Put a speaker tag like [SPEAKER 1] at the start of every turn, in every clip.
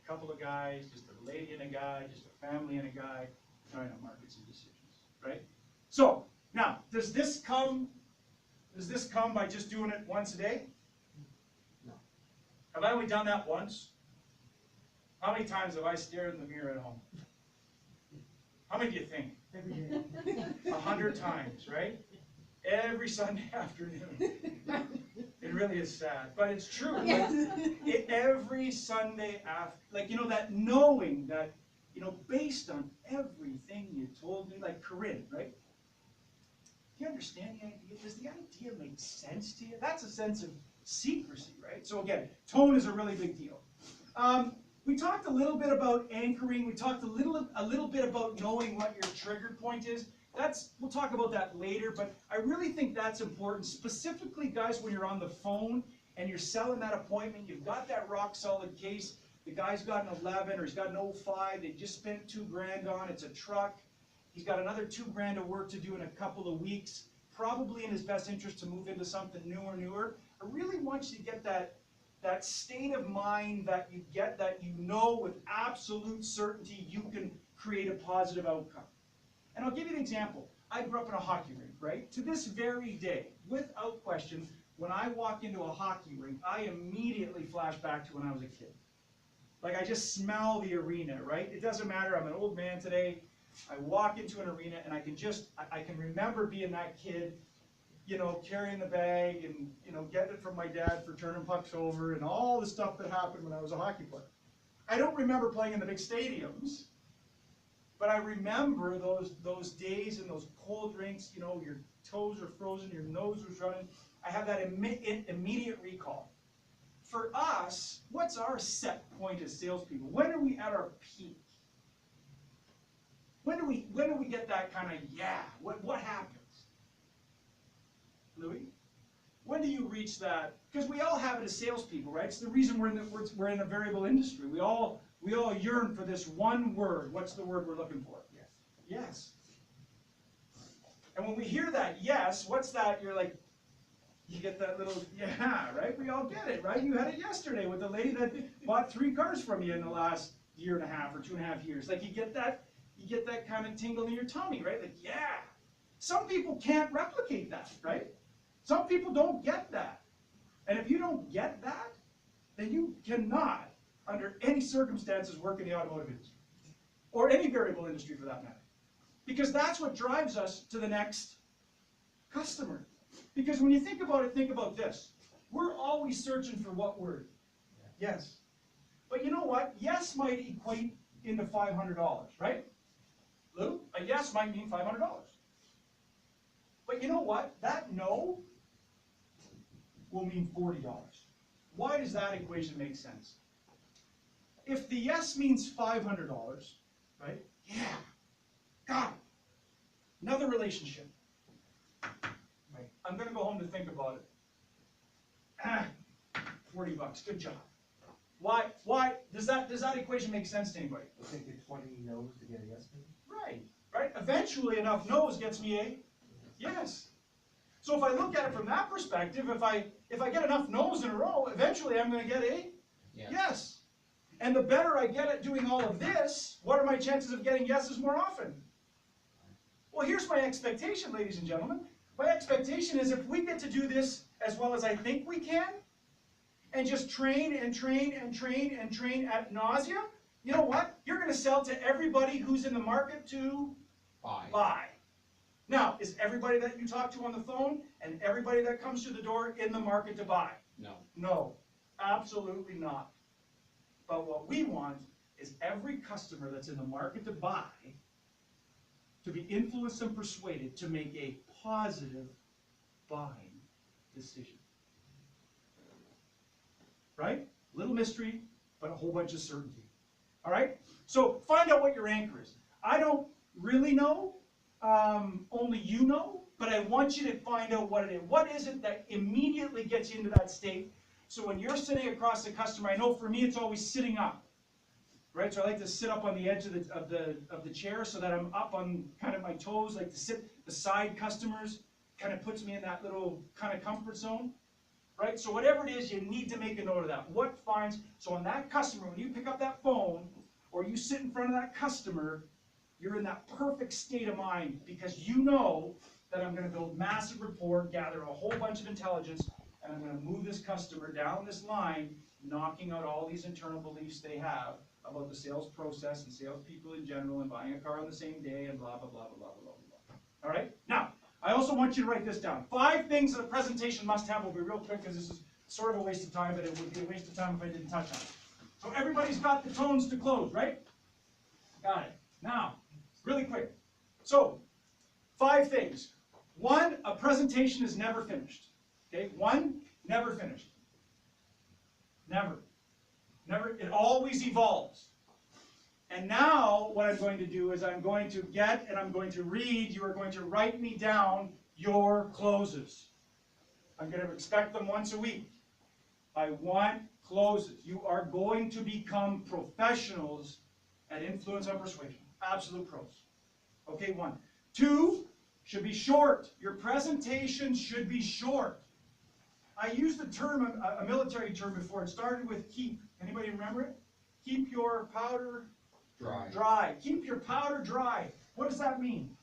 [SPEAKER 1] a couple of guys, just a lady and a guy, just a family and a guy, trying to market some decisions, right? So, now, does this come by just doing it once a day?
[SPEAKER 2] No.
[SPEAKER 1] Have I only done that once? How many times have I stared in the mirror at home? How many do you think?
[SPEAKER 2] Every day.
[SPEAKER 1] 100 times, right? Every Sunday afternoon. It really is sad, but it's true. Like, every Sunday after, like, you know, that knowing that, you know, based on everything you told me, like Corinne, right? Do you understand the idea? Does the idea make sense to you? That's a sense of secrecy, right? So again, tone is a really big deal. We talked a little bit about anchoring. We talked a little bit about knowing what your trigger point is. We'll talk about that later, but I really think that's important. Specifically, guys, when you're on the phone and you're selling that appointment, you've got that rock solid case. The guy's got an 11 or he's got an 05. They just spent $2,000 on. It's a truck. He's got another $2,000 of work to do in a couple of weeks. Probably in his best interest to move into something newer. I really want you to get that state of mind that you get, that you know with absolute certainty you can create a positive outcome. And I'll give you an example. I grew up in a hockey rink, right? To this very day, without question, when I walk into a hockey rink, I immediately flash back to when I was a kid. Like, I just smell the arena, right? It doesn't matter, I'm an old man today. I walk into an arena and I can remember being that kid, you know, carrying the bag and, you know, getting it from my dad for turning pucks over and all the stuff that happened when I was a hockey player. I don't remember playing in the big stadiums, but I remember those days in those cold rinks, you know, your toes are frozen, your nose was running. I have that immediate recall. For us, what's our set point as salespeople? When are we at our peak? When do we get that kind of, yeah, what happens? Louis? When do you reach that? Because we all have it as salespeople, right? It's the reason we're in a variable industry. We all yearn for this one word. What's the word we're looking for?
[SPEAKER 2] Yes.
[SPEAKER 1] Yes. And when we hear that yes, what's that? You're like, you get that little, yeah, right? We all get it, right? You had it yesterday with the lady that bought 3 cars from you in the last year and a half or 2.5 years. Like, you get that kind of tingle in your tummy, right? Like, yeah. Some people can't replicate that, right? Some people don't get that. And if you don't get that, then you cannot, under any circumstances, work in the automotive industry. Or any variable industry for that matter. Because that's what drives us to the next customer. Because when you think about it, think about this. We're always searching for what word? Yes. But you know what? Yes might equate into $500, right? Lou, a yes might mean $500. But you know what? That no will mean $40. Why does that equation make sense? If the yes means $500, right? Yeah. Got it. Another relationship. Right. I'm going to go home to think about it. $40. Good job. Why does that equation make sense to anybody?
[SPEAKER 2] It'll take you 20 no's to get a yes.
[SPEAKER 1] Right. Right. Eventually, enough no's gets me a yes. So if I look at it from that perspective, if I get enough no's in a row, eventually I'm going to get a yes. And the better I get at doing all of this, what are my chances of getting yeses more often? Well, here's my expectation, ladies and gentlemen. My expectation is if we get to do this as well as I think we can, and just train and train and train and train ad nausea, you know what? You're going to sell to everybody who's in the market to buy. Now, is everybody that you talk to on the phone and everybody that comes through the door in the market to buy?
[SPEAKER 3] No.
[SPEAKER 1] No, absolutely not. But what we want is every customer that's in the market to buy to be influenced and persuaded to make a positive buying decision. Right? Little mystery, but a whole bunch of certainty. All right? So find out what your anchor is. I don't really know. Only you know. But I want you to find out what it is. What is it that immediately gets you into that state? So when you're sitting across the customer, I know for me it's always sitting up. Right? So I like to sit up on the edge of the chair so that I'm up on kind of my toes. Like to sit beside customers. Kind of puts me in that little kind of comfort zone. right? So whatever it is, you need to make a note of that. What finds, so on that customer, when you pick up that phone, or you sit in front of that customer, you're in that perfect state of mind, because you know that I'm going to build massive rapport, gather a whole bunch of intelligence, and I'm going to move this customer down this line, knocking out all these internal beliefs they have about the sales process and salespeople in general and buying a car on the same day and blah, blah, blah, blah, blah, blah, blah. All right? Now, I also want you to write this down. 5 things that a presentation must have. Will be real quick because this is sort of a waste of time, but it would be a waste of time if I didn't touch on it. So everybody's got the tones to close, right? Got it. Now, really quick. So, 5 things. 1, a presentation is never finished. Okay? 1, never finished. Never. Never. It always evolves. And now, what I'm going to do is I'm going to get and I'm going to read. You are going to write me down your closes. I'm going to expect them once a week. I want closes. You are going to become professionals at influence and persuasion. Absolute pros. Okay, 1. 2, should be short. Your presentation should be short. I used the term, a military term before. It started with keep. Anybody remember it? Keep your powder dry. Keep your powder dry. What does that mean?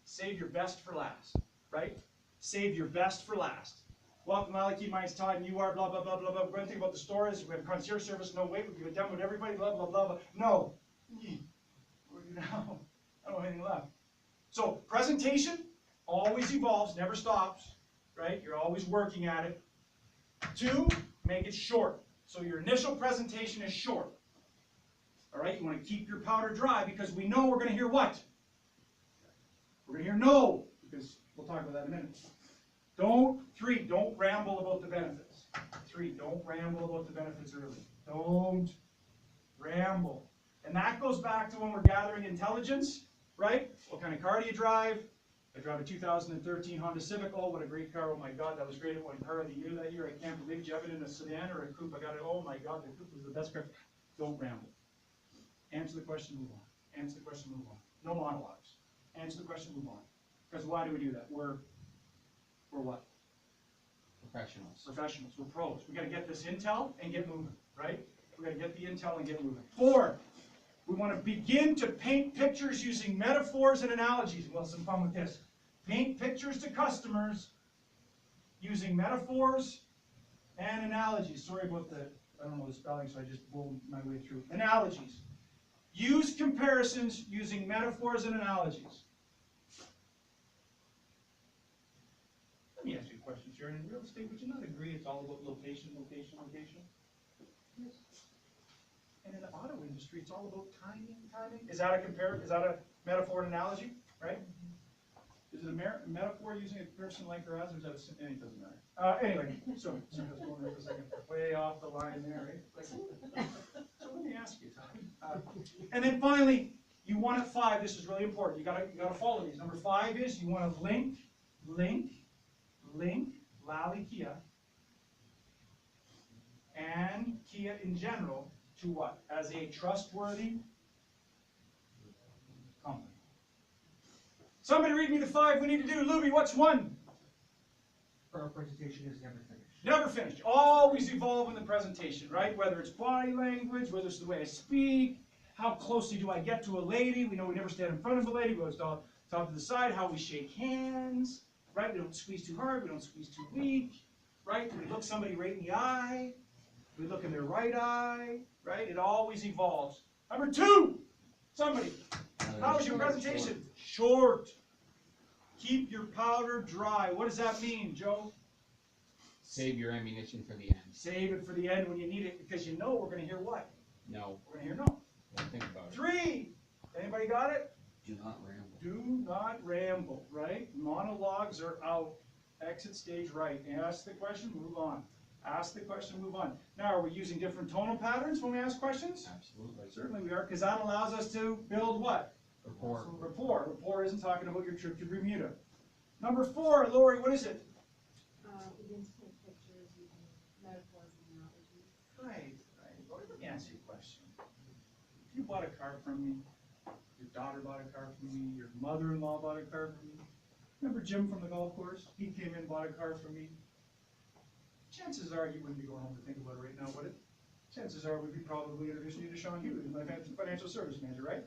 [SPEAKER 1] Save your best for last, right? Save your best for last. Welcome, Lally, my name's Todd, and you are blah, blah, blah, blah, blah. We're going to think about the stories. We have concierge service. No, wait, we've done with everybody, blah, blah, blah, blah. No. What do we do now? I don't have anything left. So, presentation always evolves, never stops, right? You're always working at it. 2, make it short. So your initial presentation is short. All right, you want to keep your powder dry because we know we're going to hear what? We're going to hear no, because we'll talk about that in a minute. 3, don't ramble about the benefits. 3, don't ramble about the benefits early. Don't ramble. And that goes back to when we're gathering intelligence, right? What kind of car do you drive? I drive a 2013 Honda Civic. Oh, what a great car. Oh my God, that was great. It won car of the year that year. I can't believe it. You have it in a sedan or a coupe. I got it. Oh my God, the coupe was the best car. Don't ramble. Answer the question, move on. Answer the question, move on. No monologues. Answer the question, move on. Because why do we do that? We're what?
[SPEAKER 3] Professionals.
[SPEAKER 1] Professionals. We're pros. We got to get this intel and get moving, right? We got to get the intel and get moving. 4, we want to begin to paint pictures using metaphors and analogies. We'll have some fun with this. Paint pictures to customers using metaphors and analogies. Sorry about the, I don't know the spelling, so I just rolled my way through. Analogies. Use comparisons using metaphors and analogies. Let me ask you a question, Sharon. In real estate, would you not agree it's all about location, location, location? Yes. And in the auto industry, it's all about timing, timing. Is that a metaphor and analogy, right? Is it a metaphor using a comparison like or as, or is that a, it doesn't matter. Anyway, so I was going there for a second, way off the line there, right? So let me ask you, Tommy. And then finally, you want at 5. This is really important. You gotta follow these. Number 5 is you want to link Lally Kia and Kia in general to what? As a trustworthy company. Somebody read me the 5 we need to do. Luby, what's 1?
[SPEAKER 2] Our presentation is never finished.
[SPEAKER 1] Never finished. Always evolve in the presentation, right? Whether it's body language, whether it's the way I speak, how closely do I get to a lady? We know we never stand in front of a lady. We always talk to the side, how we shake hands, right? We don't squeeze too hard. We don't squeeze too weak, right? We look somebody right in the eye. We look in their right eye, right? It always evolves. Number 2, somebody. How was your presentation? Short. Keep your powder dry. What does that mean, Joe?
[SPEAKER 3] Save your ammunition for the end.
[SPEAKER 1] Save it for the end when you need it, because you know we're going to hear what?
[SPEAKER 3] No.
[SPEAKER 1] We're going to hear no.
[SPEAKER 3] Don't think about it.
[SPEAKER 1] 3. Anybody got it?
[SPEAKER 3] Do not ramble.
[SPEAKER 1] Do not ramble, right? Monologues are out. Exit stage right. Ask the question, move on. Ask the question, move on. Now, are we using different tonal patterns when we ask questions?
[SPEAKER 3] Absolutely.
[SPEAKER 1] Certainly we are, because that allows us to build what?
[SPEAKER 3] Rapport.
[SPEAKER 1] Rapport. Rapport isn't talking about your trip to Bermuda. Number 4, Lori, what is it?
[SPEAKER 4] Begin to take pictures using metaphors and analogies.
[SPEAKER 1] Right, right. Lori, let me ask you a question. If you bought a car from me, your daughter bought a car from me, your mother-in-law bought a car from me. Remember Jim from the golf course? He came in and bought a car from me. chances are you wouldn't be going home to think about it right now, would it? Chances are we'd be probably introducing you to Sean Hughes, my financial service manager, right?